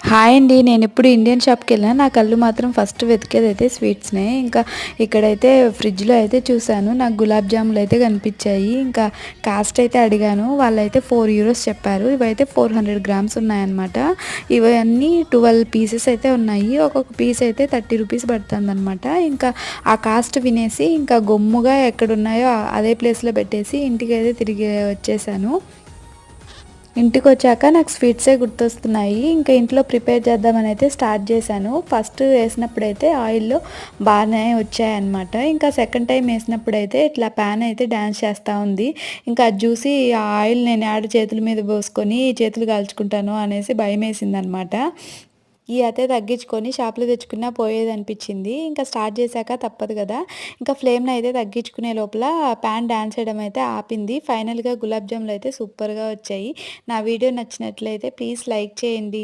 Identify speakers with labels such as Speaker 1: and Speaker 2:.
Speaker 1: Hi అండి. నేనెప్పుడు Indian షాప్‌కెళ్ళినా నా కళ్ళు మాత్రం ఫస్ట్ వెతికేదైతే స్వీట్స్‌నే. ఇంకా ఇక్కడైతే ఫ్రిడ్జ్‌లో అయితే చూసాను. నాకు గులాబ్ జాములయితే కనిపిచ్చాయి. ఇంకా కాస్ట్ అయితే అడిగాను. వాళ్ళైతే €4 చెప్పారు. ఇవైతే 400 గ్రామ్స్ ఉన్నాయన్నమాట. ఇవన్నీ 12 పీసెస్ అయితే ఉన్నాయి. ఒక్కొక్క పీస్ అయితే ₹30 పడుతుందన్నమాట. ఇంకా ఆ కాస్ట్ వినేసి ఇంకా గమ్ముగా ఎక్కడున్నాయో అదే ప్లేస్‌లో పెట్టేసి ఇంటికైతే తిరిగి వచ్చేసాను. ఇంటికొచ్చాక నాకు స్వీట్సే గుర్తొస్తున్నాయి. ఇంకా ఇంట్లో ప్రిపేర్ చేద్దామని అయితే స్టార్ట్ చేశాను. ఫస్ట్ వేసినప్పుడైతే ఆయిల్‌లో బానే వచ్చాయన్నమాట. ఇంకా సెకండ్ టైమ్ వేసినప్పుడైతే ఇట్లా పాన్ అయితే డాన్స్ చేస్తా ఉంది. ఇంకా అది చూసి ఆ ఆయిల్ నేను యాడ చేతుల మీద పోసుకొని చేతులు కాల్చుకుంటానో అనేసి భయమేసిందనమాట. అయితే తగ్గించుకొని షాప్‌లో తెచ్చుకున్నా పోయేదనిపించింది. ఇంకా స్టార్ట్ చేశాక తప్పదు కదా! ఇంకా ఫ్లేమ్‌ని అయితే తగ్గించుకునే లోపల పాన్ డాన్స్ చేయడం అయితే ఆపింది. ఫైనల్‌గా గులాబ్ జాములు అయితే సూపర్‌గా వచ్చాయి. నా వీడియో నచ్చినట్లయితే ప్లీజ్ లైక్ చేయండి.